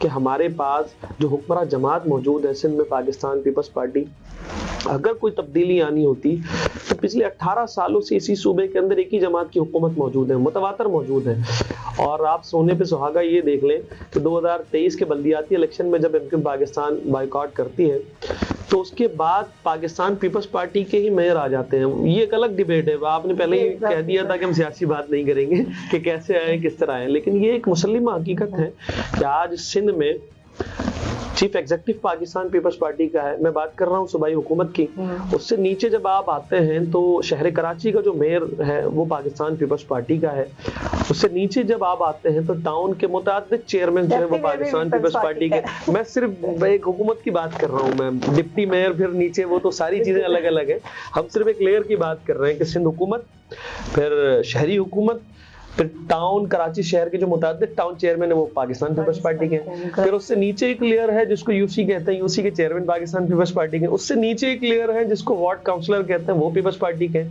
کہ ہمارے پاس جو حکمراں جماعت موجود ہے سندھ میں پاکستان پیپلز پارٹی، اگر کوئی تبدیلی آنی ہوتی تو پچھلے 18 سالوں سے اسی صوبے کے اندر ایک ہی جماعت کی حکومت موجود ہے، متواتر موجود ہے. اور آپ سونے پہ سہاگا یہ دیکھ لیں کہ 2023 کے بلدیاتی الیکشن میں جب MQM پاکستان بائیکاٹ کرتی ہے تو اس کے بعد پاکستان پیپلز پارٹی کے ہی میئر آ جاتے ہیں. یہ ایک الگ ڈیبیٹ ہے، آپ نے پہلے ہی کہہ دیا تھا کہ ہم سیاسی بات نہیں کریں گے کہ کیسے آئے کس طرح آئے، لیکن یہ ایک مسلمہ حقیقت ہے کہ آج سندھ میں chief executive Pakistan Peoples Party کا ہے. میں بات کر رہا ہوں صوبائی حکومت کی. اس سے نیچے جب آپ آتے ہیں تو شہر کراچی کا جو میئر ہے وہ پاکستان پیپلز پارٹی کا ہے. اس سے نیچے جب آپ آتے ہیں تو ٹاؤن کے متعدد چیئرمین جو ہے وہ پاکستان پیپلز پارٹی کے. میں صرف ایک حکومت کی بات کر رہا ہوں، میں ڈپٹی میئر پھر نیچے وہ تو ساری چیزیں الگ الگ ہیں. ہم صرف ایک لیئر کی بات کر رہے ہیں کہ سندھ حکومت، پھر شہری حکومت، پھر ٹاؤن کراچی شہر کے جو متعدد ٹاؤن چیئرمین ہیں وہ پاکستان پیپلز پارٹی کے. پھر اس سے نیچے ایک لیئر ہے جس کو یوسی کہتے ہیں، یوسی کے چیئرمین پاکستان پیپلز پارٹی کے. اس سے نیچے ایک لیئر ہے جس کو وارڈ کاؤنسلر کہتے ہیں، وہ پیپلز پارٹی کے.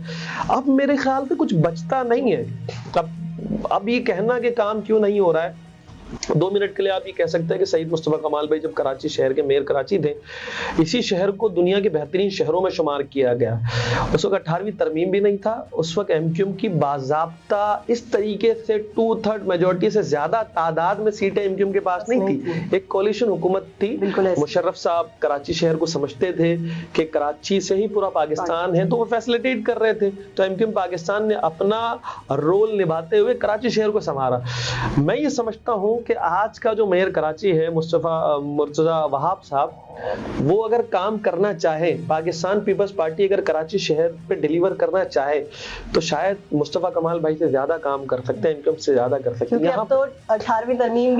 اب میرے خیال سے کچھ بچتا نہیں ہے. اب یہ کہنا کہ کام کیوں نہیں ہو رہا ہے، 2 منٹ کے لیے آپ یہ کہہ سکتے ہیں کہ سعید مصطفیٰ کمال بھائی جب کراچی شہر کے میئر کراچی تھے، اسی شہر کو دنیا کے بہترین شہروں میں شمار کیا گیا. اس وقت 18ویں ترمیم بھی نہیں تھا. اس وقت MQM کی باضابطہ اس طریقے سے 2/3 میجورٹی سے زیادہ تعداد میں سیٹیں MQM کے پاس نہیں تھی. ایک کولیشن حکومت تھی. مشرف صاحب کراچی شہر کو سمجھتے تھے کہ کراچی سے ہی پورا پاکستان ہے، تو وہ فیسلیٹیٹ کر رہے تھے. تو MQM پاکستان نے اپنا رول نبھاتے ہوئے کراچی شہر کو سنبھالا. میں یہ سمجھتا ہوں کہ آج کا جو میئر کراچی ہے مرتضیٰ وہاب صاحب، وہ اگر کام کرنا چاہے، پاکستان پیپلز پارٹی اگر کراچی شہر پہ ڈیلیور کرنا چاہے تو شاید مصطفیٰ کمال بھائی سے زیادہ کام کر سکتے ہیں، MQM سے زیادہ کر سکتے ہیں. یہاں تو 18ویں ترمیم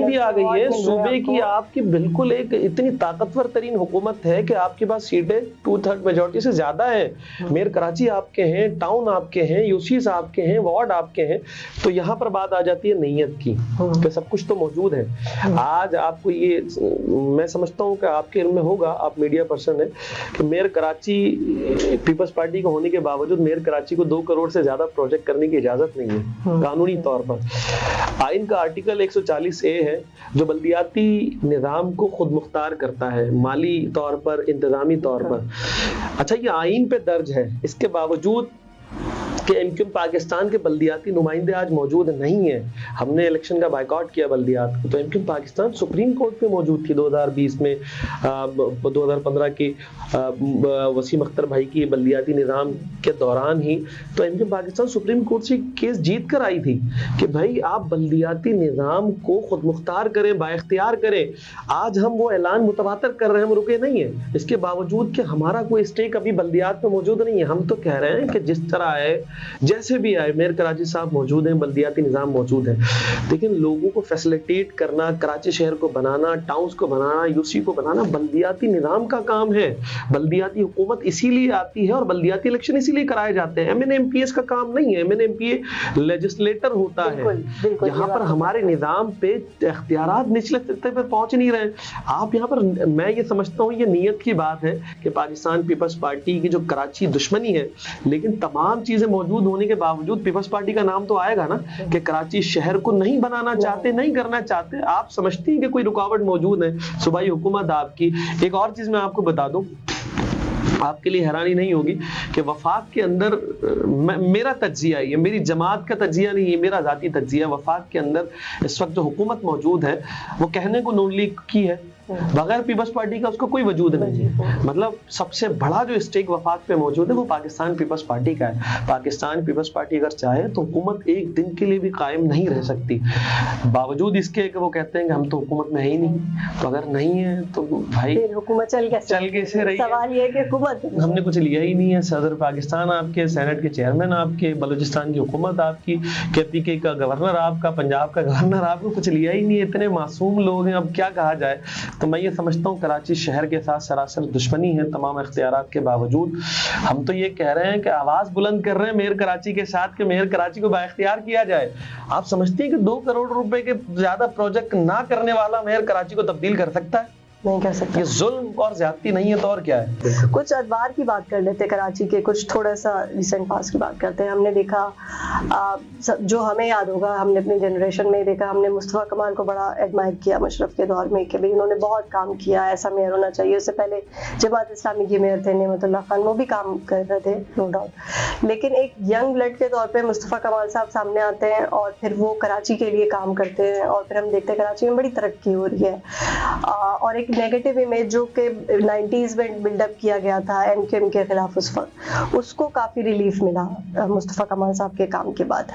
بھی آ گئی ہے. صوبے کی آپ کی بالکل ایک اتنی طاقتور ترین حکومت ہے کہ آپ کے پاس سیٹیں 2/3 میجورٹی سے زیادہ ہیں. میئر کراچی آپ کے ہیں، ٹاؤن آپ کے ہیں، یوسیز آپ کے ہیں، وارڈ آپ کے ہیں. تو یہاں پر بات آ جاتی ہے نیت کی کہ سب کچھ تو موجود ہے. آج آپ کو یہ میں سمجھتا ہوں کہ آپ کے علم میں ہوگا، آپ میڈیا پرسن ہیں، کہ میئر کراچی پیپلز پارٹی کے ہونے کے باوجود میئر کراچی کو 2 کروڑ سے زیادہ پروجیکٹ کرنے کی اجازت نہیں ہے قانونی طور پر. آئین کا آرٹیکل 140A ہے جو بلدیاتی نظام کو خود مختار کرتا ہے مالی طور پر، انتظامی طور پر. اچھا، یہ آئین پہ درج ہے، اس کے باوجود کہ MQM پاکستان کے بلدیاتی نمائندے آج موجود نہیں ہیں. ہم نے الیکشن کا بائیکاٹ کیا بلدیات کو، تو MQM پاکستان سپریم کورٹ پہ موجود تھی 2020 میں. 2015 کی وسیم اختر بھائی کی بلدیاتی نظام کے دوران ہی تو MQM پاکستان سپریم کورٹ سے کیس جیت کر آئی تھی کہ بھائی آپ بلدیاتی نظام کو خود مختار کریں، با اختیار کریں. آج ہم وہ اعلان متواتر کر رہے ہیں، ہم رکے نہیں ہیں. اس کے باوجود کہ ہمارا کوئی اسٹیک ابھی بلدیات میں موجود نہیں ہے. ہم تو کہہ رہے ہیں کہ جس طرح ہے، جیسے بھی آئے، میئر کراچی صاحب موجود ہیں، بلدیاتی نظام موجود ہے، لیکن لوگوں کو فیسلیٹیٹ کرنا، کراچی شہر کو بنانا، ٹاؤنز کو بنانا، یوسی کو بنانا بلدیاتی نظام کا کام ہے. بلدیاتی حکومت اسی لیے آتی ہے اور بلدیاتی الیکشن اسی لیے کرائے جاتے ہیں. MNMPS کا کام نہیں ہے. MNMPA لیجسلیٹر ہوتا ہے. یہاں پر ہمارے نظام پہ اختیارات نچلے سطح پہ پہنچ نہیں رہے. آپ یہاں پر، میں یہ سمجھتا ہوں یہ نیت کی بات ہے کہ پاکستان پیپلز پارٹی کی جو کراچی دشمنی ہے، لیکن تمام چیزیں موجود ہونے کے باوجود پیپلز پارٹی کا نام تو آئے گا نا کہ کراچی شہر کو نہیں بنانا چاہتے، نہیں کرنا چاہتے. آپ سمجھتی ہیں کہ کوئی رکاوٹ موجود ہے صوبائی حکومت آپ کی. ایک اور چیز میں آپ کو بتا دوں، آپ کے لیے حیرانی نہیں ہوگی کہ وفاق کے اندر میرا تجزیہ ہے، یہ میری جماعت کا تجزیہ نہیں، یہ میرا ذاتی تجزیہ. وفاق کے اندر اس وقت جو حکومت موجود ہے وہ کہنے کو نون لیگ کی ہے، بغیر پیپلز پارٹی کا اس کا کوئی وجود نہیں. مطلب سب سے بڑا جو اسٹیک وفاق پہ موجود ہے وہ پاکستان پیپلز پارٹی کا ہے. پاکستان پیپلز پارٹی اگر چاہے تو حکومت ایک دن کے لیے بھی قائم نہیں رہ سکتی، باوجود اس کے کہ وہ کہتے ہیں کہ ہم تو حکومت میں ہے ہی نہیں. تو اگر نہیں ہے تو بھائی حکومت چل کیسے رہی؟ سوال یہ ہے کہ حکومت ہم نے کچھ لیا ہی نہیں ہے. صدر پاکستان آپ کے، سینٹ کے چیئرمین آپ کے، بلوچستان کی حکومت آپ کی، KPK کا گورنر آپ کا، پنجاب کا گورنر آپ کو، کچھ لیا ہی نہیں ہے. اتنے معصوم لوگ ہیں، اب کیا کہا جائے. تو میں یہ سمجھتا ہوں کراچی شہر کے ساتھ سراسر دشمنی ہے تمام اختیارات کے باوجود. ہم تو یہ کہہ رہے ہیں کہ آواز بلند کر رہے ہیں میئر کراچی کے ساتھ کہ میئر کراچی کو بااختیار کیا جائے. آپ سمجھتے ہیں کہ 2 کروڑ روپے کے زیادہ پروجیکٹ نہ کرنے والا میئر کراچی کو تبدیل کر سکتا ہے؟ نہیں کر سکتا. یہ ظلم اور زیادتی نہیں ہے تو اور کیا ہے. کچھ ادوار کی بات کر لیتے کراچی کے, کچھ تھوڑا سا ریسنٹ پاس کی بات کرتے ہیں. ہم نے دیکھا جو ہمیں یاد ہوگا, ہم نے اپنی جنریشن میں دیکھا, ہم نے مصطفیٰ کمال کو بڑا ایڈمائر کیا مشرف کے دور میں کہ بھائی انہوں نے بہت کام کیا, ایسا میئر ہونا چاہیے. اس سے پہلے جماعت اسلامی کے میئر تھے نعمت اللہ خان, وہ بھی کام کر رہے تھے نو ڈاؤٹ, لیکن ایک ینگ بلڈ کے طور پہ مصطفیٰ کمال صاحب سامنے آتے ہیں اور پھر وہ کراچی کے لیے کام کرتے ہیں, اور پھر ہم دیکھتے ہیں کراچی میں بڑی ترقی ہو رہی ہے. اور ایک نیگیٹو امیج جو کہ 90s میں بلڈ اپ کیا گیا تھا ایم کیو ایم کے خلاف اس وقت, اس کو کافی ریلیف ملا مصطفیٰ کمال صاحب کے کام کے بعد.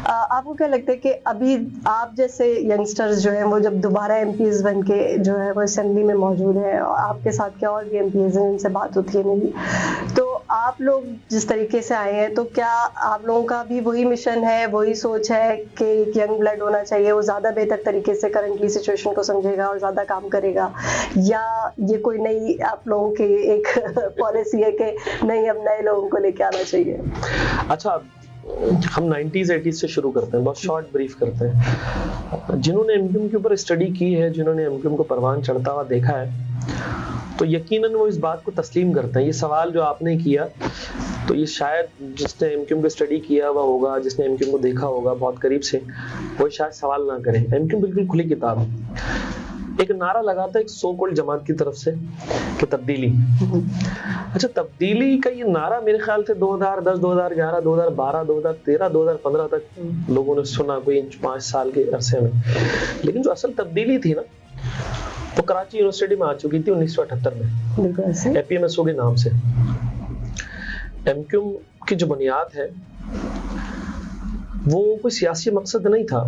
آپ کو کیا لگتا ہے کہ ابھی آپ جیسے ینگسٹرز جو ہیں وہ جب دوبارہ ایم پیز بن کے جو ہے وہ اسمبلی میں موجود ہیں, اور آپ کے ساتھ کیا اور بھی ایم پیز ہیں جن سے بات ہوتی ہے میری, تو آپ لوگ جس طریقے سے آئے ہیں تو کیا آپ لوگوں کا بھی وہی مشن ہے, وہی سوچ ہے کہ ایک ینگ بلڈ ہونا چاہیے, وہ زیادہ بہتر طریقے سے کرنٹلی سچویشن کو سمجھے گا اور زیادہ کام کرے گا, یا یہ کوئی نئی آپ لوگوں کی ایک پالیسی ہے کہ نہیں ہم نئے لوگوں کو لے کے آنا چاہیے؟ اچھا, ہم 90s 80s سے شروع کرتے ہیں, بہت شارٹ بریف کرتے ہیں. جنہوں نے ایم کیو ایم کے اوپر اسٹڈی کی ہے, جنہوں نے ایم کیو ایم کو پروان چڑھتا ہوا دیکھا ہے, تو یقیناً وہ اس بات کو تسلیم کرتے ہیں. یہ سوال جو آپ نے کیا, تو یہ شاید جس نے ایم کیو ایم کو اسٹڈی کیا ہوا ہوگا, جس نے ایم کیو ایم کو دیکھا ہوگا بہت قریب سے, وہ شاید سوال نہ کرے. ایم کیو ایم بالکل کھلی کتاب ہے. ایک نعرہ لگاتا ہے ایک سو کولڈ جماعت کی طرف سے کہ تبدیلی. اچھا, تبدیلی کا یہ نعرہ میرے خیال سے 2010 2011 2012 2013 2015 تک لوگوں نے سنا, کوئی 5 سال کے عرصے میں. لیکن جو اصل تبدیلی تھی نا, وہ کراچی یونیورسٹی میں آ چکی تھی 1978 میں, اے پی ایم ایس او کے نام سے. ایم کیو ایم کی جو بنیاد ہے وہ کوئی سیاسی مقصد نہیں تھا.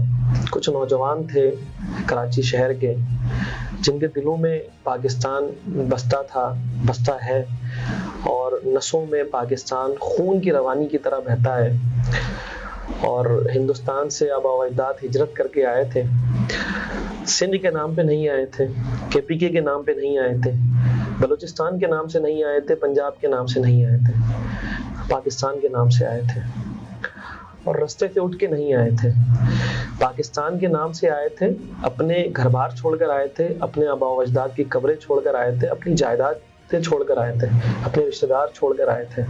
کچھ نوجوان تھے کراچی شہر کے جن کے دلوں میں پاکستان بستا تھا, بستا ہے, اور نسوں میں پاکستان خون کی روانی کی طرح بہتا ہے. اور ہندوستان سے آبا و اجداد ہجرت کر کے آئے تھے. سندھ کے نام پہ نہیں آئے تھے, کے پی کے نام پہ نہیں آئے تھے, بلوچستان کے نام سے نہیں آئے تھے, پنجاب کے نام سے نہیں آئے تھے, پاکستان کے نام سے آئے تھے. اور رستے سے اٹھ کے نہیں آئے تھے, پاکستان کے نام سے آئے تھے. اپنے گھر بار چھوڑ کر آئے تھے, اپنے آبا و اجداد کی قبریں چھوڑ کر آئے تھے, اپنی جائیداد چھوڑ کر آئے تھے, اپنے رشتہ دار چھوڑ کر آئے تھے,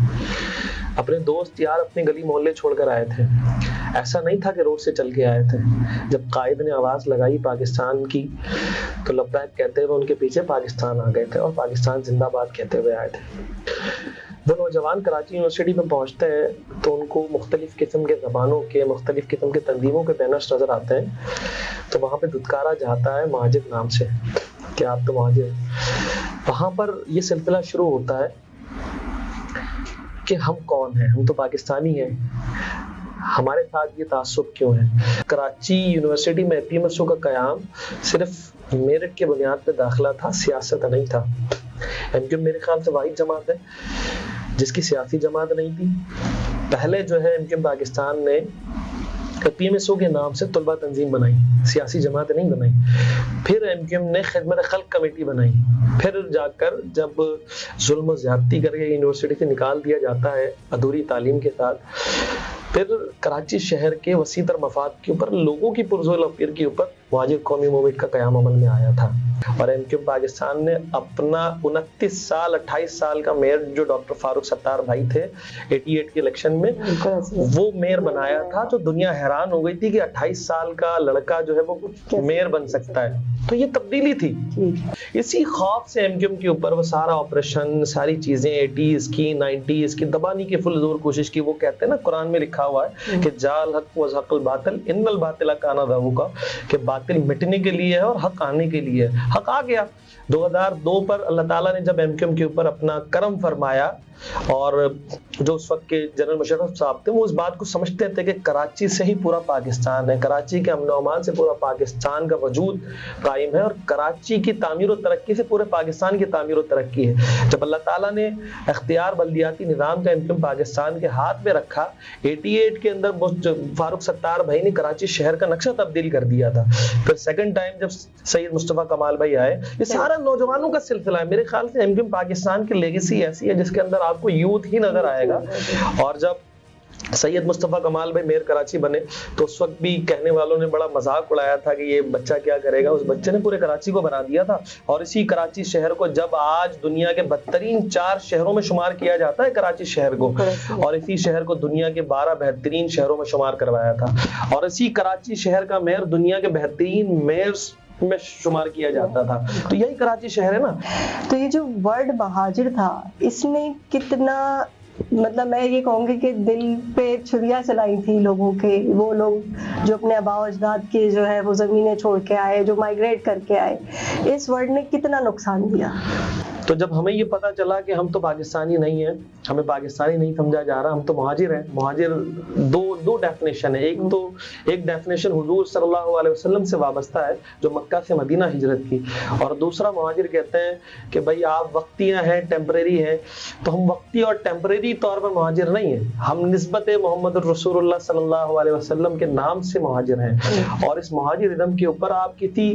اپنے دوست یار, اپنے گلی محلے چھوڑ کر آئے تھے. ایسا نہیں تھا کہ روڈ سے چل کے آئے تھے. جب قائد نے آواز لگائی پاکستان کی, تو لبیک کہتے ہوئے ان کے پیچھے پاکستان آ گئے تھے, اور پاکستان زندہ باد کہتے ہوئے آئے تھے. وہ نوجوان کراچی یونیورسٹی میں پہنچتے ہیں تو ان کو مختلف قسم کے زبانوں کے, مختلف قسم کے تنظیموں کے بینرز نظر آتے ہیں. تو وہاں پہ دھتکارا جاتا ہے مہاجر نام سے کہ آپ تو مہاجر. وہاں پر یہ سلسلہ شروع ہوتا ہے کہ ہم کون ہیں, ہم تو پاکستانی ہیں, ہمارے ساتھ یہ تعصب کیوں ہے. کراچی یونیورسٹی میں اے پی ایم ایس او کا قیام صرف میرٹ کے بنیاد پہ داخلہ تھا, سیاست نہیں تھا. ایم کیو ایم میرے خیال سے واحد جماعت ہے جس کی سیاسی جماعت نہیں تھی. پہلے جو ہے ایم کیو ایم پاکستان نے اے پی ایم ایس او کے نام سے طلبہ تنظیم بنائی, سیاسی جماعت نہیں بنائی. پھر ایم کیو ایم نے خدمت خلق کمیٹی بنائی. پھر جا کر جب ظلم و زیادتی کر کے یونیورسٹی سے نکال دیا جاتا ہے ادھوری تعلیم کے ساتھ, پھر کراچی شہر کے وسیع تر مفاد کے اوپر, لوگوں کی پرزور افکار کے اوپر مہاجر قومی موومنٹ کا قیام عمل میں آیا تھا. اور ایم کیو ایم پاکستان نے اپنا 28 سال کا میئر جو ڈاکٹر فاروق ستار بھائی تھے 88 کے الیکشن میں, وہ میئر بنایا تھا. تو دنیا حیران ہو گئی تھی کہ 28 سال کا لڑکا جو ہے وہ میئر بن سکتا ہے. تو یہ تبدیلی تھی. اسی خوف سے ایم کیو ایم کے اوپر وہ سارا آپریشن, ساری چیزیں 80s کی 90s کی دبانے کی فل زور کوشش کی. وہ کہتے ہیں نا قرآن میں لکھا ہوا ہے کہ جال حق و زحق الباطل ان الباطل کان زہوقا, کہ باطل مٹنے کے لیے ہے اور حق آنے کے لیے. حق آ گیا. 2002 پر اللہ تعالیٰ نے جب ایم کیو ایم کے اوپر اپنا کرم فرمایا, اور جو اس وقت کے جنرل مشرف صاحب تھے وہ اس بات کو سمجھتے تھے کہ کراچی سے ہی پورا پاکستان ہے, کراچی کے امن و امان سے پورا پاکستان کا وجود قائم ہے, اور کراچی کی تعمیر و ترقی سے پورے پاکستان کی تعمیر و ترقی ہے. جب اللہ تعالیٰ نے اختیار بلدیاتی نظام کا ایم کیو ایم پاکستان کے ہاتھ میں رکھا, 88 کے اندر فاروق ستار بھائی نے کراچی شہر کا نقشہ تبدیل کر دیا تھا. پھر سیکنڈ ٹائم جب سید مصطفیٰ کمال بھائی آئے, یہ سارا نوجوانوں کا سلسلہ ہے. میرے خیال سے ایم کیو ایم پاکستان کی لیگیسی ایسی ہے جس کے اندر آپ کو یوتھ ہی نظر آئے گا. اور جب سید مصطفیٰ کمال بھائی میئر کراچی بنے تو اس وقت بھی کہنے والوں نے بڑا مذاق اڑایا تھا کہ یہ بچہ کیا کرے گا. اس بچے نے پورے کراچی کو بنا دیا تھا. اور اسی کراچی شہر کو جب آج دنیا کے بدترین 4 شہروں میں شمار کیا جاتا ہے کراچی شہر کو, اور اسی شہر کو دنیا کے 12 بہترین شہروں میں شمار کروایا تھا, اور اسی کراچی شہر کا میئر دنیا کے بہترین میئرز میں شمار کیا جاتا تھا. تو یہی کراچی شہر ہے نا. تو یہ جو ورڈ مہاجر تھا اس نے کتنا, مطلب میں یہ کہوں گی کہ دل پہ چھریاں چلائی تھی لوگوں کے, وہ لوگ جو اپنے آباء و اجداد کے جو ہے وہ زمینیں چھوڑ کے آئے, جو مائگریٹ کر کے آئے, اس ورڈ نے کتنا نقصان دیا. تو جب ہمیں یہ پتا چلا کہ ہم تو پاکستانی نہیں ہیں, ہمیں پاکستانی نہیں سمجھا جا رہا, ہم تو مہاجر ہیں. مہاجر دو ڈیفینیشن ہے. ایک ڈیفینیشن حضور صلی اللہ علیہ وسلم سے وابستہ ہے جو مکہ سے مدینہ ہجرت کی, اور دوسرا مہاجر کہتے ہیں کہ بھائی آپ وقتیہ ہیں, ٹیمپریری ہیں. تو ہم وقتی اور ٹیمپریری طور پر مہاجر نہیں ہیں, ہم نسبت محمد الرسول اللہ صلی اللہ علیہ وسلم کے نام سے مہاجر ہیں. اور اس مہاجر ازم کے اوپر آپ کسی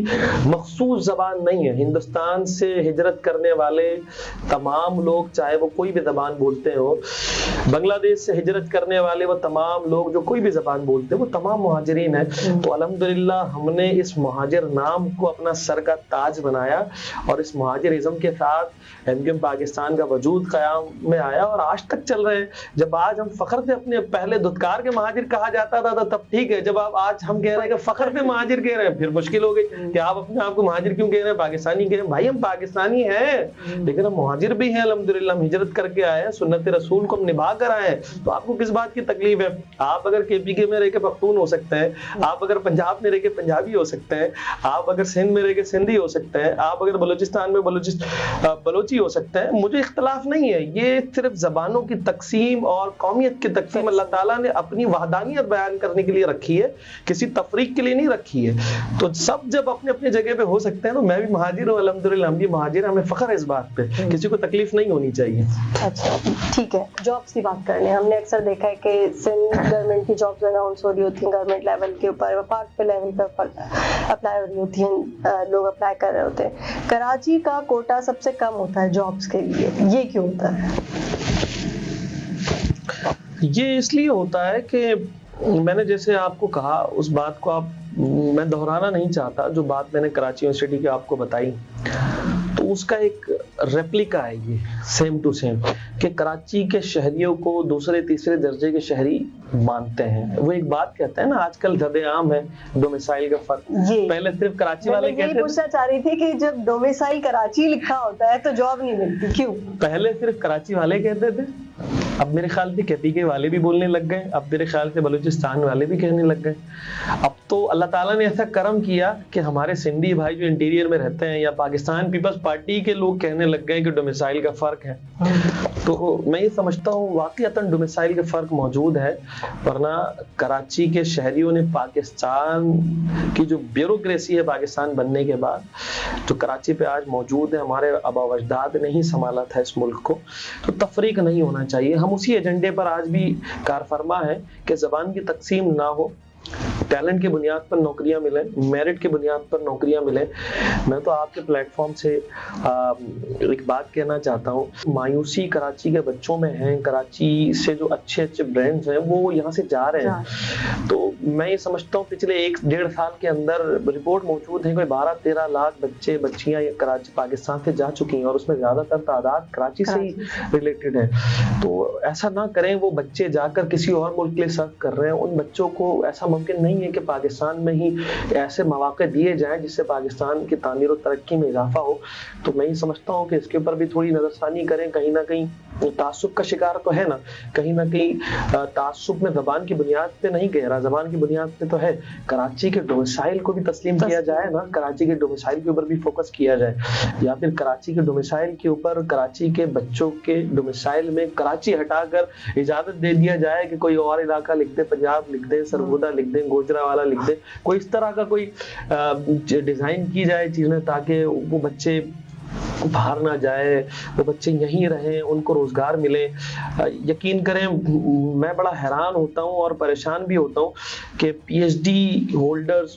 مخصوص زبان نہیں ہے. ہندوستان سے ہجرت کرنے والے تمام لوگ, چاہے وہ کوئی بھی زبان بولتے ہو, بنگلہ دیش سے ہجرت کرنے والے وہ تمام لوگ جو کوئی بھی زبان بولتے ہیں, وہ تمام مہاجرین ہیں. تو الحمدللہ ہم نے اس مہاجر نام کو اپنا سر کا تاج بنایا, اور اس مہاجر ازم کے ساتھ MQM پاکستان کا وجود قیام میں آیا, اور آج تک چل رہے ہیں. جب آج ہم فخر سے اپنے پہلے دھتکار کے مہاجر کہا جاتا تھا تب ٹھیک ہے, جب آج ہم کہہ رہے ہیں کہ فخر سے مہاجر کہہ رہے ہیں, پھر مشکل ہو گئی کہ آپ اپنے آپ کو مہاجر کیوں کہہ رہے ہیں, پاکستانی کہہ رہے ہیں. بھائی ہم پاکستانی ہیں لیکن ہم مہاجر بھی ہیں الحمدللہ, ہم ہجرت کر کے آئے ہیں, سنت رسول کو ہم نبھا کر آئے ہیں. تو آپ کو کس بات کی تکلیف ہے؟ آپ اگر KPK میں رہ کے پختون ہو سکتے ہیں, آپ اگر پنجاب میں رہ کے پنجابی ہو سکتے ہیں, آپ اگر سندھ میں رہ کے سندھی ہو سکتے ہیں, آپ اگر بلوچستان میں بلوچی ہو سکتے ہیں, مجھے اختلاف نہیں ہے. یہ صرف زبانوں کی تقسیم اور قومیت کی تقسیم اللہ تعالیٰ نے اپنی وحدانیت بیان کرنے کے لیے رکھی ہے, کسی تفریق کے لیے نہیں رکھی ہے. تو سب جب اپنے اپنے جگہ پہ ہو سکتے ہیں, تو میں بھی مہاجر ہوں الحمدللہ, ہم بھی مہاجر ہیں, ہمیں فخر ہے اس بات پہ, کسی کو تکلیف نہیں ہونی چاہیے. اچھا ٹھیک ہے, جابس کی بات کریں. ہم نے اکثر دیکھا ہے کہ سندھ گورنمنٹ کی جابس اناؤنس ہو رہی ہوتی ہیں گورنمنٹ لیول کے اوپر, وفاق پہ لیول پہ اپلائی ہو رہی ہوتی ہیں, لوگ اپلائی کر رہے ہوتے ہیں. کراچی کا کوٹا سب سے کم ہوتا ہے جابس کے لیے, یہ کیوں ہوتا ہے؟ یہ اس لیے ہوتا ہے کہ میں نے جیسے آپ کو کہا, اس بات کو میں دہرانا نہیں چاہتا, جو بات میں نے کراچی یونیورسٹی کی آپ کو بتائی, تو اس کا ایک ریپلیکا ہے یہ سیم ٹو سیم, کہ کراچی کے شہریوں کو دوسرے تیسرے درجے کے شہری مانتے ہیں. وہ ایک بات کہتے ہیں نا, آج کل زد عام ہے ڈومیسائل کا فرق. پہلے صرف کراچی والے کہتے تھے, پوچھنا چاہ رہی تھی کہ جب ڈومیسائل کراچی لکھا ہوتا ہے تو جاب نہیں ملتی, کیوں؟ پہلے صرف کراچی والے کہتے تھے, اب میرے خیال سے KPK والے بھی بولنے لگ گئے, اب میرے خیال سے بلوچستان والے بھی کہنے لگ گئے. اب تو اللہ تعالیٰ نے ایسا کرم کیا کہ ہمارے سندھی بھائی جو انٹیریئر میں رہتے ہیں, یا پاکستان پیپلز پارٹی کے لوگ کہنے لگ گئے کہ ڈومیسائل کا فرق ہے. تو میں یہ سمجھتا ہوں واقعتاً ڈومیسائل کا فرق موجود ہے, ورنہ کراچی کے شہریوں نے پاکستان کی جو بیوروکریسی ہے پاکستان بننے کے بعد, جو کراچی پہ آج موجود ہے, ہمارے آباء و اجداد نے ہی سنبھالا تھا اس ملک کو. تو تفریق نہیں ہونا چاہیے. ہم اسی ایجنڈے پر آج بھی کار فرما ہے کہ زبان کی تقسیم نہ ہو, ٹیلنٹ کی بنیاد پر نوکریاں ملیں, میرٹ کی بنیاد پر نوکریاں ملیں. میں تو آپ کے پلیٹ فارم سے ایک بات کہنا چاہتا ہوں, مایوسی کراچی کے بچوں میں ہے. کراچی سے جو اچھے اچھے برانڈز ہیں وہ یہاں سے جا رہے ہیں. تو میں یہ سمجھتا ہوں پچھلے 1-1.5 سال کے اندر رپورٹ موجود ہے کہ 12-13 لاکھ بچے بچیاں کراچی پاکستان سے جا چکی ہیں, اور اس میں زیادہ تر تعداد کراچی سے ہی ریلیٹڈ ہے. تو ایسا نہ کریں, وہ بچے جا کر کسی اور ملک کے لیے سرو کر رہے ہیں, ان بچوں کو ایسا ممکن نہیں ہے کہ پاکستان میں ہی ایسے مواقع دیے جائیں جس سے پاکستان کی تعمیر و ترقی میں اضافہ ہو. تو میں یہ سمجھتا ہوں کہ اس کے اوپر بھی تھوڑی نظر ثانی کریں. کہیں نہ کہیں تعصب کا شکار تو ہے نا, کہیں نہ کہیں تعصب میں زبان کی بنیاد پہ نہیں کہہ رہا, زبان کی بنیاد پہ تو ہے. کراچی کے ڈومیسائل کو بھی تسلیم کیا جائے نا, کراچی کے ڈومیسائل کے اوپر بھی فوکس کیا جائے, یا پھر کراچی کے ڈومیسائل کے اوپر کراچی کے بچوں کے ڈومیسائل میں کراچی ہٹا کر اجازت دے دیا جائے کہ کوئی اور علاقہ لکھ دیں, پنجاب لکھ دیں, سرگودا لکھ دیں, گوجرا والا لکھ دیں. کوئی اس طرح کا کوئی ڈیزائن کی جائے چیزیں, تاکہ وہ بچے باہر نہ جائے, وہ بچے یہیں رہیں, ان کو روزگار ملے. یقین کریں میں بڑا حیران ہوتا ہوں اور پریشان بھی ہوتا ہوں کہ PhD ہولڈرز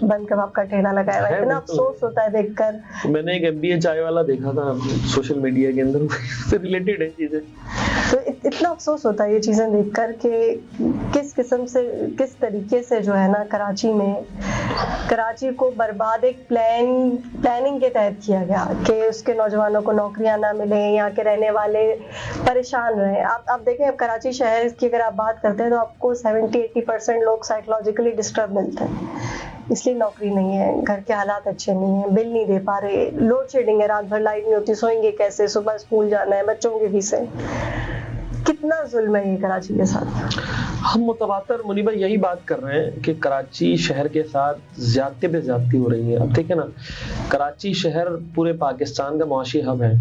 بند کباب کا ٹھیلا لگایا ہوا ہے, اتنا افسوس ہوتا ہے دیکھ کر. میں نے ایک MBA چائے والا دیکھا تھا سوشل میڈیا کے اندر, سے ریلیٹڈ ہے چیزیں. تو اتنا افسوس ہوتا ہے یہ چیزیں دیکھ کر کہ کس قسم سے, کس طریقے سے جو ہے نا کراچی کو برباد ایک پلاننگ کے تحت کیا گیا کہ اس کے نوجوانوں کو نوکریاں نہ ملیں, یہاں کے رہنے والے پریشان رہیں. آپ دیکھیں اب کراچی شہر کی اگر آپ بات کرتے ہیں تو آپ کو 70-80% لوگ سائیکولوجیکلی ڈسٹرب ملتے ہیں, اس لیے نوکری نہیں ہے, گھر کے حالات اچھے نہیں ہیں, بل نہیں دے پا رہے, لوڈ شیڈنگ ہے, رات بھر لائٹ نہیں ہوتی, سوئیں گے کیسے, صبح اسکول جانا ہے, بچوں کے فیسیں. کتنا ظلم ہے یہ کراچی کے ساتھ. ہم متواتر منی بھائی یہی بات کر رہے ہیں کہ کراچی شہر کے ساتھ زیادتی پہ زیادتی ہو رہی ہے. اب ٹھیک ہے نا, کراچی شہر پورے پاکستان کا معاشی ہب ہے.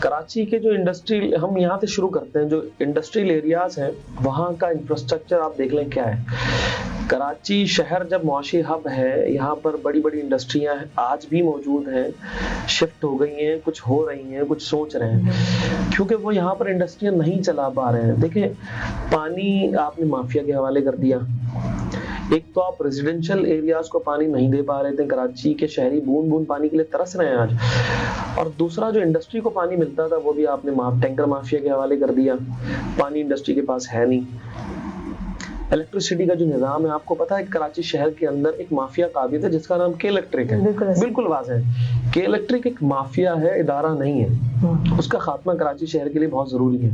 کراچی کے جو انڈسٹری, ہم یہاں سے شروع کرتے ہیں, جو انڈسٹریل ایریاز ہیں وہاں کا انفراسٹرکچر آپ دیکھ لیں کیا ہے. کراچی شہر جب معاشی ہب ہے, یہاں پر بڑی بڑی انڈسٹریاں آج بھی موجود ہیں, شفٹ ہو گئی ہیں, کچھ ہو رہی ہیں, کچھ سوچ رہے ہیں, کیونکہ وہ یہاں پر انڈسٹریاں نہیں چلا پا رہے ہیں. دیکھیں پانی آپ نے مافیا کے حوالے کر دیا. ایک تو آپ ریزیڈینشل ایریاز کو پانی نہیں دے پا رہے تھے, کراچی کے شہری بوند بوند پانی کے لیے ترس رہے ہیں آج. اور دوسرا جو انڈسٹری کو پانی ملتا تھا وہ بھی آپ نے ٹینکر مافیا کے حوالے کر دیا. پانی انڈسٹری کے پاس ہے نہیں. الیکٹریسٹی کا جو نظام ہے, آپ کو پتا ہے کراچی شہر کے اندر ایک مافیا قابض ہے جس کا نام کے الیکٹرک ہے. بالکل واضح ہے کہ الیکٹرک ایک مافیا ہے, ادارہ نہیں ہے. اس کا خاتمہ کراچی شہر کے لیے بہت ضروری ہے.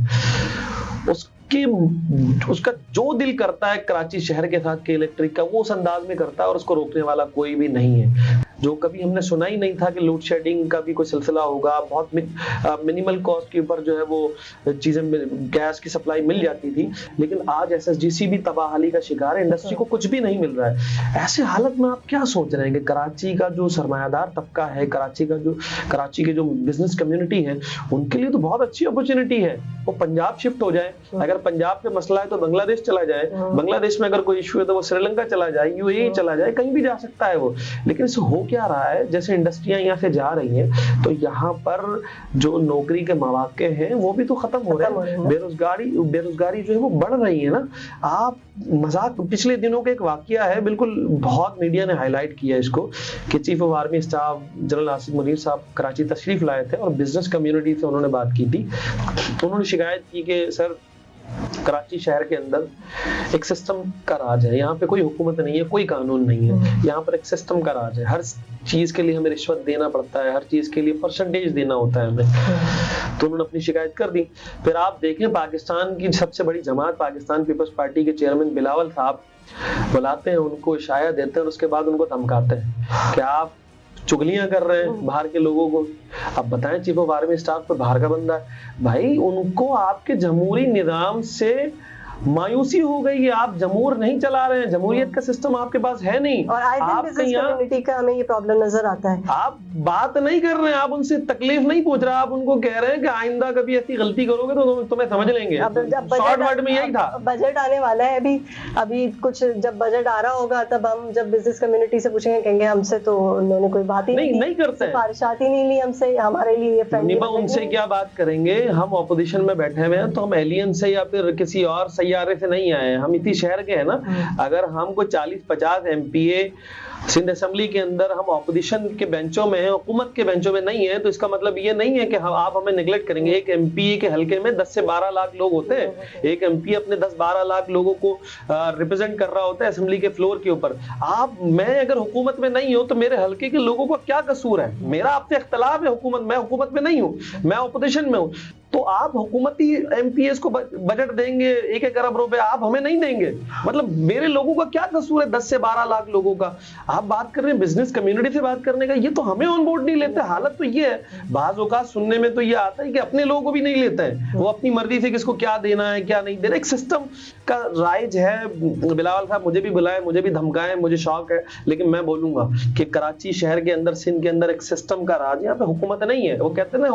اس کا جو دل کرتا ہے کراچی شہر کے ساتھ کے الیکٹرک کا, وہ اس انداز میں کرتا ہے, اور اس کو روکنے والا کوئی بھی نہیں ہے. جو کبھی ہم نے سنا ہی نہیں تھا کہ لوڈ شیڈنگ کا بھی کوئی سلسلہ ہوگا. بہت منیمل کاسٹ کے اوپر جو ہے وہ چیزیں, گیس کی سپلائی مل جاتی تھی, لیکن آج SSGC بھی تباہی کا شکار ہے, انڈسٹری کو کچھ بھی نہیں مل رہا ہے. ایسے حالت میں آپ کیا سوچ رہے ہیں کہ کراچی کا جو سرمایہ دار طبقہ ہے, کراچی کے جو بزنس کمیونٹی ہے, ان کے لیے تو بہت اچھی اپرچونٹی ہے. وہ پنجاب شفٹ ہو جائے, اگر پنجاب پہ مسئلہ ہے تو بنگلہ دیش چلا جائے, بنگلہ دیش میں اگر کوئی ایشو ہے تو وہ سری لنکا چلا جائے, UAE چلا جائے, کہیں بھی جا سکتا ہے وہ. لیکن اس ہو کیا رہا ہے, جیسے انڈسٹریاں یہاں سے جا رہی ہیں تو یہاں پر جو نوکری کے مواقع ہیں وہ بھی تو ختم ہو رہے ہیں. بےروزگاری جو ہے وہ بڑھ رہی ہے نا. آپ مذاق, پچھلے دنوں کا ایک واقعہ ہے, بالکل بہت میڈیا نے ہائی لائٹ کیا اس کو, کہ chief of army staff general Asif Munir صاحب کراچی تشریف لائے تھے اور بزنس کمیونٹی سے انہوں نے بات کی تھی. انہوں نے شکایت کی کہ سر کراچی شہر کے اندر ایک سسٹم کا راج ہے, یہاں پہ کوئی حکومت نہیں ہے, کوئی قانون نہیں ہے, یہاں پر ایک سسٹم کا راج ہے. ہر چیز کے لیے ہمیں رشوت دینا پڑتا ہے, ہر چیز کے لیے پرسنٹیج دینا ہوتا ہے ہمیں. تو انہوں نے اپنی شکایت کر دی. پھر آپ دیکھیں پاکستان کی سب سے بڑی جماعت پاکستان پیپلز پارٹی کے چیئرمین بلاول صاحب بلاتے ہیں, ان کو اشاعہ دیتے ہیں, اور اس کے بعد ان کو دھمکاتے ہیں کہ آپ چگلیاں کر رہے ہیں باہر کے لوگوں کو. اب بتائیں چیف آف آرمی اسٹاف پہ باہر کا بندہ ہے بھائی, ان کو آپ کے جمہوری نظام سے مایوسی ہو گئی ہے. آپ جمہور نہیں چلا رہے ہیں, جمہوریت کا سسٹم آپ کے پاس ہے نہیں. اور آپ کمیونٹی کا ہمیں یہ پرابلم نظر آتا ہے. آپ بات نہیں کر رہے ہیں, آپ ان سے تکلیف نہیں پہنچ رہا, آپ ان کو کہہ رہے ہیں کہ آئندہ کبھی ایسی غلطی کرو گے تو تمہیں سمجھ لیں گے. شارٹ ورڈ میں یہی تھا. بجٹ آنے والا ہے ابھی کچھ, جب بجٹ آ رہا ہوگا تب ہم جب بزنس کمیونٹی سے پوچھیں گے, کہیں گے ہم سے تو انہوں نے کوئی بات ہی نہیں کرتے, سفارشات ہی نہیں لی ہم سے, ہمارے لیے ان سے کیا بات کریں گے. ہم اپوزیشن میں بیٹھے ہوئے ہیں تو ہم ایلین سے یا پھر کسی اور سیارے سے نہیں آئے ہیں, ہم اسی شہر کے ہیں نا. اگر ہم کو 40-50 MPA سندھ اسمبلی کے اندر ہم اپوزیشن کے بینچوں میں ہیں, حکومت کے بینچوں میں نہیں ہیں, تو اس کا مطلب یہ نہیں ہے کہ آپ ہمیں نیگلیکٹ کریں گے. ایک MPA کے حلقے میں 10 سے 12 لاکھ لوگ ہوتے ہیں. ایک MP اپنے 10-12 لاکھ لوگوں کو ریپرزینٹ کر رہا ہوتا ہے اسمبلی کے فلور کے اوپر. میں اگر حکومت میں نہیں ہوں تو میرے حلقے کے لوگوں کو کیا قصور ہے؟ میرا آپ سے اختلاف ہے حکومت, میں حکومت میں نہیں ہوں, میں اپوزیشن میں ہوں. تو آپ حکومتی MPs کو بجٹ دیں گے 1-1 ارب روپے, آپ ہمیں نہیں دیں گے. مطلب میرے لوگوں کا کیا قصور ہے 10 سے 12 لاکھ لوگوں کا؟ آپ بات کر رہے ہیں بزنس کمیونٹی سے بات کرنے کا, یہ تو ہمیں آن بورڈ نہیں لیتے. حالت تو یہ ہے, بعض اوقات سننے میں تو یہ آتا ہے کہ اپنے لوگوں کو بھی نہیں لیتے ہیں, وہ اپنی مرضی سے کس کو کیا دینا ہے کیا نہیں دینا. ایک سسٹم کا رائج ہے. بلاول صاحب مجھے بھی بلائے, مجھے بھی دھمکائیں, مجھے شوق ہے, لیکن میں بولوں گا کہ کراچی شہر کے اندر, سندھ کے اندر ایک سسٹم کا راج, یہاں پہ حکومت نہیں ہے. وہ کہتے ہیں نا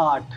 8,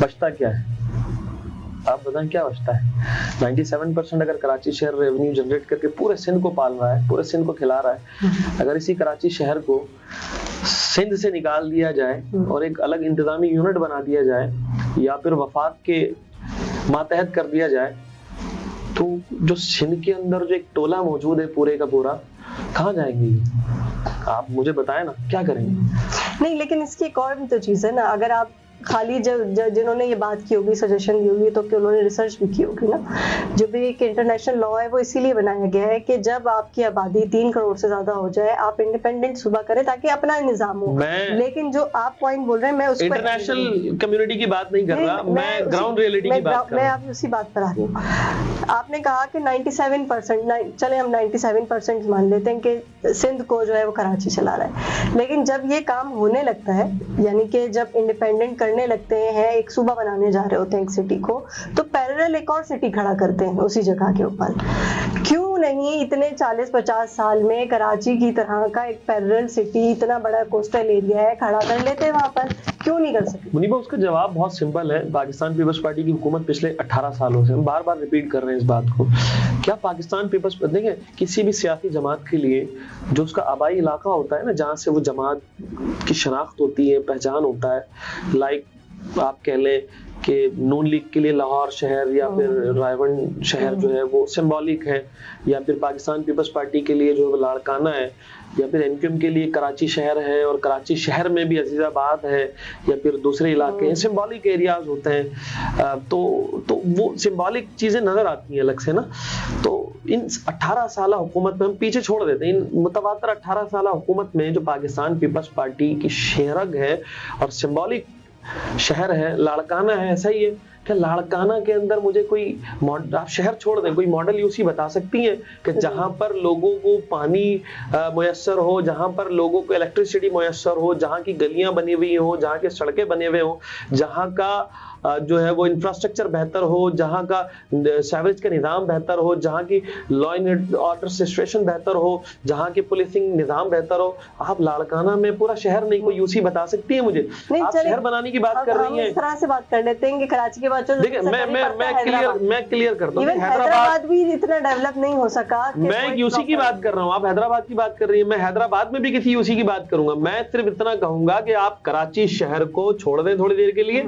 بچتا کیا ہے؟ آپ بتائیں کیا بچتا ہے؟ 97% اگر کراچی شہر ریونیو جنریٹ کر کے پورے سندھ کو پال رہا ہے، پورے سندھ کو کھلا رہا ہے، اگر اسی کراچی شہر کو سندھ سے نکال دیا جائے اور ایک الگ انتظامی یونٹ بنا دیا جائے یا پھر وفاق کے ماتحت کر دیا جائے، تو جو سندھ کے اندر جو ایک ٹولہ موجود ہے پورے کا پورا، کہاں جائیں گے؟ آپ مجھے بتائیں نا، کیا کریں گے؟ نہیں، لیکن اس کی ایک اور بھی تو چیز ہے نا، اگر آپ خالی جنہوں نے یہ بات کی ہوگی، سجیشن دی ہوگی، تو کہ انہوں نے ریسرچ بھی کی ہوگی نا. جو بھی ایک انٹرنیشنل لا ہے وہ اسی لیے بنایا گیا ہے کہ جب آپ کی آبادی 3 کروڑ سے زیادہ ہو جائے آپ انڈیپینڈنٹ صوبہ کریں تاکہ اپنا نظام ہو. لیکن جو آپ پوائنٹ بول رہے ہیں، میں اس کو انٹرنیشنل کمیونٹی کی بات نہیں کر رہا، میں گراؤنڈ ریئلٹی کی بات کر رہا ہوں. میں آپ اسی بات پر آ رہی ہوں. آپ نے کہا کہ 97%، چلے ہم 97% مان لیتے ہیں کہ سندھ کو جو ہے وہ کراچی چلا رہا ہے، لیکن جب یہ کام ہونے لگتا ہے، یعنی کہ جب انڈیپینڈنٹ کرنے لگتے ہیں، ایک صوبہ بنانے جا رہے ہوتے ہیں ایک سٹی کو، تو پیرلل ایک اور سٹی کھڑا کرتے ہیں اسی جگہ کے اوپر. کیوں نہیں اتنے 40-50 سال میں کراچی کی طرح کا ایک پیرلل سٹی، اتنا بڑا کوسٹل ایریا ہے، کھڑا کر لیتے وہاں پر؟ کیوں نہیں کر سکتے؟ منیبا، اس کا جواب بہت سمپل ہے. پاکستان پیپلز پارٹی کی حکومت پچھلے 18 سالوں سے، ہم بار بار ریپیٹ کر رہے ہیں اس بات کو، کیا پاکستان پیپلز، دیکھیں کسی بھی سیاسی جماعت کے لیے جو اس کا آبائی علاقہ ہوتا ہے نا، جہاں سے وہ جماعت کی شناخت ہوتی ہے، پہچان ہوتا ہے، لائک آپ کہہ لیں کہ نون لیگ کے لیے لاہور شہر یا پھر رائیونڈ شہر جو ہے وہ سمبولک ہے، یا پھر پاکستان پیپلز پارٹی کے لیے جو لاڑکانہ ہے، یا پھر ایم کیو ایم کے لیے کراچی شہر ہے، اور کراچی شہر میں بھی عزیز آباد ہے، یا پھر دوسرے علاقے ہیں، سمبولک ایریاز ہوتے ہیں. تو وہ سمبولک چیزیں نظر آتی ہیں الگ سے نا. تو ان 18 سالہ حکومت میں ہم پیچھے چھوڑ دیتے ہیں، ان متواتر 18 سالہ حکومت میں جو پاکستان پیپلز پارٹی کی شہرگ ہے اور سمبولک شہر ہے، لاڑکانہ ہے، ایسا ہی ہے کہ لاڑکانہ کے اندر مجھے کوئی آپ شہر چھوڑ دیں، کوئی ماڈل یوسی بتا سکتی ہیں کہ جہاں پر لوگوں کو پانی میسر ہو، جہاں پر لوگوں کو الیکٹریسٹی میسر ہو، جہاں کی گلیاں بنی ہوئی ہوں، جہاں کے سڑکیں بنے ہوئے ہوں، جہاں کا جو ہے وہ انفراسٹرکچر بہتر ہو، جہاں کا سیوریج کا نظام بہتر ہو، جہاں کی لا اینڈ آرڈر سچویشن بہتر ہو، جہاں کی پولیسنگ نظام بہتر ہو. آپ لاڑکانہ میں پورا شہر نہیں کوئی یوسی بتا سکتی ہیں مجھے؟ آپ شہر بنانے کی بات کر رہی ہیں. اس طرح سے بات کر لیتے ہیں کہ کراچی کے بعد دیکھیں میں کلیئر کرتا ہوں، حیدرآباد بھی اتنا ڈیولپ نہیں ہو سکا. میں یوسی کی بات کر رہا ہوں، آپ حیدرآباد کی بات کر رہی ہیں، میں حیدرآباد میں بھی کسی یوسی کی بات کروں گا. میں صرف اتنا کہوں گا کہ آپ کراچی شہر کو چھوڑ دیں تھوڑی دیر کے لیے،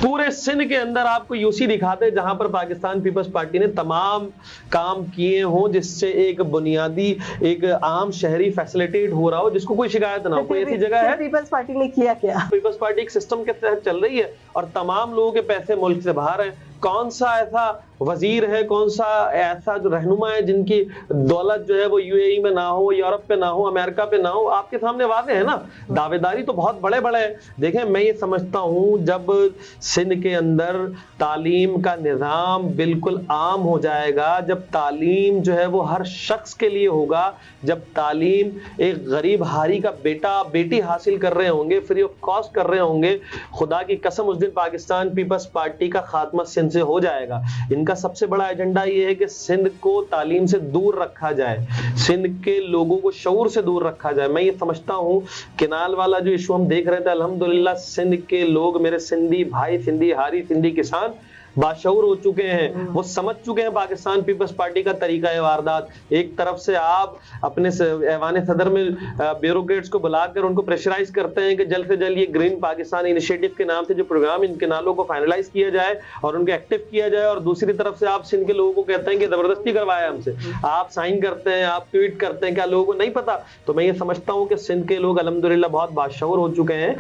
پورے سندھ کے اندر آپ کو یوسی دکھا دیں جہاں پر پاکستان پیپلز پارٹی نے تمام کام کیے ہوں، جس سے ایک بنیادی ایک عام شہری فیسلیٹیٹ ہو رہا ہو، جس کو کوئی شکایت نہ ہو. کوئی ایسی جگہ ہے؟ پیپلز پارٹی نے کیا کیا؟ پیپلز پارٹی ایک سسٹم کے تحت چل رہی ہے اور تمام لوگوں کے پیسے ملک سے باہر ہیں. کون سا ایسا وزیر ہے، کون سا ایسا جو رہنما ہے جن کی دولت جو ہے وہ یو اے ای میں نہ ہو، یورپ پہ نہ ہو، امریکہ پہ نہ ہو؟ آپ کے سامنے واضح ہے نا. دعوے داری تو بہت بڑے بڑے ہیں. دیکھیں میں یہ سمجھتا ہوں جب سندھ کے اندر تعلیم کا نظام بالکل عام ہو جائے گا، جب تعلیم جو ہے وہ ہر شخص کے لیے ہوگا، جب تعلیم ایک غریب ہاری کا بیٹا بیٹی حاصل کر رہے ہوں گے، فری آف کاسٹ کر رہے ہوں گے، خدا کی قسم اس دن پاکستان پیپلز پارٹی کا خاتمہ سندھ سے ہو جائے گا. ان کا سب سے بڑا ایجنڈا یہ ہے کہ سندھ کو تعلیم سے دور رکھا جائے، سندھ کے لوگوں کو شعور سے دور رکھا جائے. میں یہ سمجھتا ہوں کینال والا جو ایشو ہم دیکھ رہے تھے، الحمدللہ سندھ کے لوگ، میرے سندھی بھائی، سندھی ہاری، سندھی کسان باشعور ہو چکے ہیں، وہ سمجھ چکے ہیں پاکستان پیپلز پارٹی کا طریقہ واردات. ایک طرف سے آپ اپنے ایوان صدر میں بیوروکریٹس کو بلا کر ان کو پریشرائز کرتے ہیں کہ جلد سے جلد یہ گرین پاکستان انیشیٹو کے نام سے جو پروگرام ان کنالوں کو فائنلائز کیا جائے اور ان کو ایکٹیو کیا جائے، اور دوسری طرف سے آپ سندھ کے لوگوں کو کہتے ہیں کہ زبردستی کروایا ہم سے. آپ سائن کرتے ہیں، آپ ٹویٹ کرتے ہیں، کیا لوگوں کو نہیں پتا؟ تو میں یہ سمجھتا ہوں کہ سندھ کے لوگ الحمدللہ بہت باشعور ہو چکے ہیں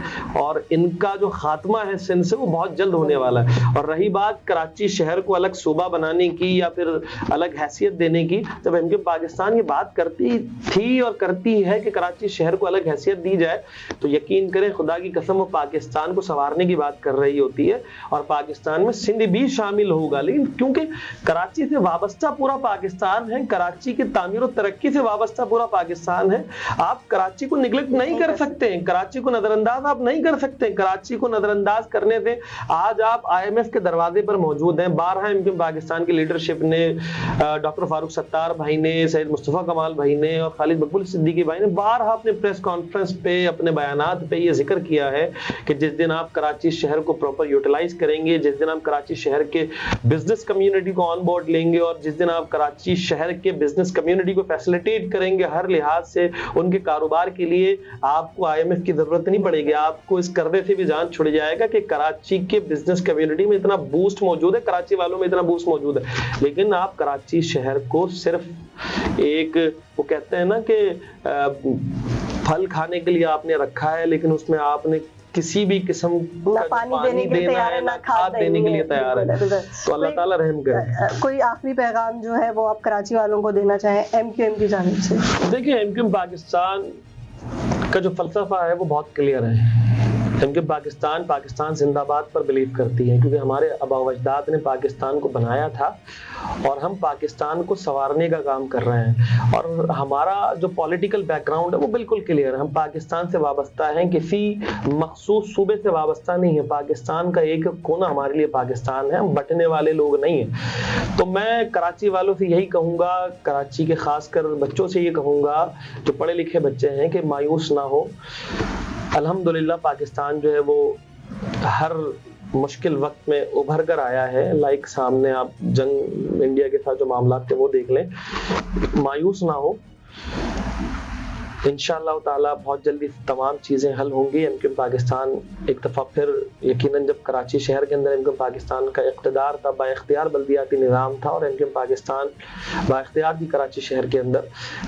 اور ان کا جو خاتمہ ہے سندھ سے وہ بہت جلد ہونے والا ہے. اور رہی بات کراچی شہر کو الگ صوبہ بنانے کی یا پھر الگ حیثیت دینے کی، جب ایم کیو پاکستان یہ بات کرتی تھی اور کرتی ہے کہ کراچی شہر کو الگ حیثیت دی جائے، تو یقین کریں خدا کی قسم وہ پاکستان کو سنوارنے کی بات کر رہی ہوتی ہے اور پاکستان میں سندھ بھی شامل ہوگا. لیکن کیونکہ کراچی سے وابستہ پورا پاکستان ہے، کراچی کی تعمیر و ترقی سے وابستہ پورا پاکستان ہے، آپ کراچی کو نیگلیکٹ نہیں کر سکتے، کراچی کو نظر انداز آپ نہیں کر سکتے. کراچی کو نظر انداز کرنے سے آج آپ آئی ایم ایف کے دروازے پر پر موجود ہیں. بارہا MQM پاکستان کی لیڈرشپ نے, ڈاکٹر فاروق ستار بھائی نے, سید مصطفیٰ کمال بھائی نے اور خالد مقبول صدیقی بھائی نے بارہا اپنے پریس کانفرنس پہ, اپنے بیانات پہ یہ ذکر کیا ہے کہ جس دن آپ کراچی شہر کو پراپر یوٹیلائز کریں گے, جس دن آپ کراچی شہر کے بزنس کمیونٹی کو آن بورڈ لیں گے, اور جس دن آپ کراچی شہر کے بزنس کمیونٹی کو فیسلیٹیٹ کریں گے ہر لحاظ سے, ان کے کاروبار کے لیے آپ کو IMF کی ضرورت نہیں پڑے گی. آپ کو اس کردے سے بھی جان چھڑ جائے گا کہ کراچی کے بزنس کمیونٹی میں اتنا بوسٹ موجود ہے, کراچی والوں میں اتنا بوسٹ موجود ہے. لیکن آپ کراچی شہر کو صرف ایک, وہ کہتے ہیں نا کہ پھل کھانے کے لیے آپ نے رکھا ہے, لیکن اس میں آپ نے کسی بھی قسم کا پانی دینا ہے, نہ کھاد دینے کے لیے تیار ہے. تو اللہ تعالیٰ رحم کرے. کوئی آخری پیغام جو ہے وہ آپ کراچی والوں کو دینا چاہیں MQM کی جانب سے؟ دیکھیں, MQM پاکستان کا جو فلسفہ ہے وہ بہت کلیئر ہے. MQM پاکستان زندہ باد پر بلیو کرتی ہے, کیونکہ ہمارے آباء و اجداد نے پاکستان کو بنایا تھا اور ہم پاکستان کو سنوارنے کا کام کر رہے ہیں. اور ہمارا جو پولیٹیکل بیک گراؤنڈ ہے وہ بالکل کلیئر ہے. ہم پاکستان سے وابستہ ہیں, کسی مخصوص صوبے سے وابستہ نہیں ہے. پاکستان کا ایک کونا ہمارے لیے پاکستان ہے, ہم بٹنے والے لوگ نہیں ہیں. تو میں کراچی والوں سے یہی کہوں گا, کراچی کے خاص کر بچوں سے یہ کہوں گا جو پڑھے لکھے بچے ہیں, کہ مایوس نہ ہو. الحمدللہ پاکستان جو ہے وہ ہر مشکل وقت میں ابھر کر آیا ہے. لائک سامنے آپ جنگ انڈیا کے ساتھ جو معاملات تھے وہ دیکھ لیں. مایوس نہ ہو, انشاءاللہ تعالیٰ بہت جلدی تمام چیزیں حل ہوں گی. MQM پاکستان ایک دفعہ پھر, یقیناً جب کراچی شہر کے اندر MQM پاکستان کا اقتدار تھا, با اختیار بلدیاتی نظام تھا, اور MQM پاکستان با اختیار تھی کراچی شہر کے اندر,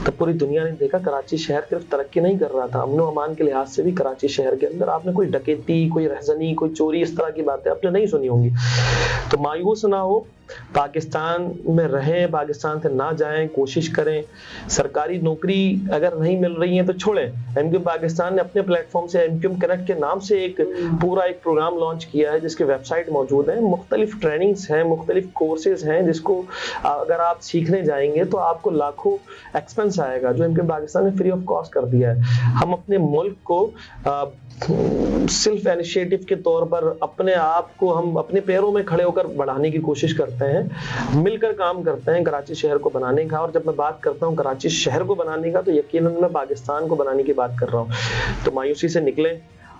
تب پوری دنیا نے دیکھا کراچی شہر صرف ترقی نہیں کر رہا تھا, امن و امان کے لحاظ سے بھی کراچی شہر کے اندر آپ نے کوئی ڈکیتی, کوئی رہزنی, کوئی چوری, اس طرح کی باتیں آپ نے نہیں سنی ہوں گی. تو مایوس نہ ہو, پاکستان میں رہیں, پاکستان سے نہ جائیں, کوشش کریں. سرکاری نوکری اگر نہیں مل رہی ہیں تو چھوڑیں. MQM پاکستان نے اپنے پلیٹ فارم سے MQM کنیکٹ کے نام سے ایک پروگرام لانچ کیا ہے, جس کے ویب سائٹ موجود ہیں, مختلف ٹریننگز ہیں, مختلف کورسز ہیں, جس کو اگر آپ سیکھنے جائیں گے تو آپ کو لاکھوں ایکسپنس آئے گا, جو MQM پاکستان نے فری آف کاسٹ کر دیا ہے. ہم اپنے ملک کو سیلف انیشیٹو کے طور پر اپنے آپ کو ہم اپنے پیروں میں کھڑے ہو کر بڑھانے کی کوشش کرتے ہیں, مل کر کام کرتے ہیں کراچی شہر کو بنانے کا. اور جب میں بات کرتا ہوں کراچی شہر کو بنانے کا, تو یقیناً میں پاکستان کو بنانے کی بات کر رہا ہوں. تو مایوسی سے نکلیں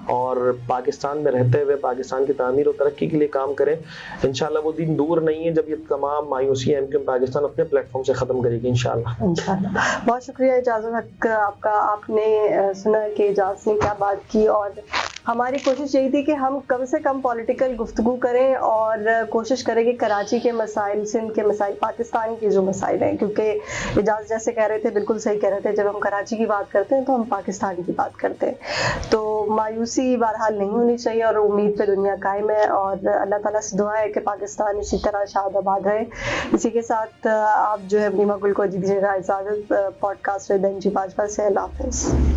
اور پاکستان میں رہتے ہوئے پاکستان کی تعمیر و ترقی کے لیے کام کریں. انشاءاللہ وہ دن دور نہیں ہے جب یہ تمام مایوسی MQM پاکستان اپنے پلیٹ فارم سے ختم کرے گی انشاءاللہ. بہت شکریہ اعجاز الحق آپ کا. آپ نے سنا کہ اعجاز نے کیا بات کی, اور ہماری کوشش یہی تھی کہ ہم کم سے کم پولیٹیکل گفتگو کریں اور کوشش کریں کہ کراچی کے مسائل, سندھ کے مسائل, پاکستان کے جو مسائل ہیں, کیونکہ اعجاز جیسے کہہ رہے تھے, بالکل صحیح کہہ رہے تھے, جب ہم کراچی کی بات کرتے ہیں تو ہم پاکستان کی بات کرتے ہیں. تو مایوسی بہرحال نہیں ہونی چاہیے, اور امید پہ دنیا قائم ہے, اور اللہ تعالیٰ سے دعا ہے کہ پاکستان اسی طرح شاد آباد رہے. اسی کے ساتھ آپ جو ہے اپنی مقبول کو دیجیے گا اجازت. Podcast with MG Bajwa سے. اللہ حافظ.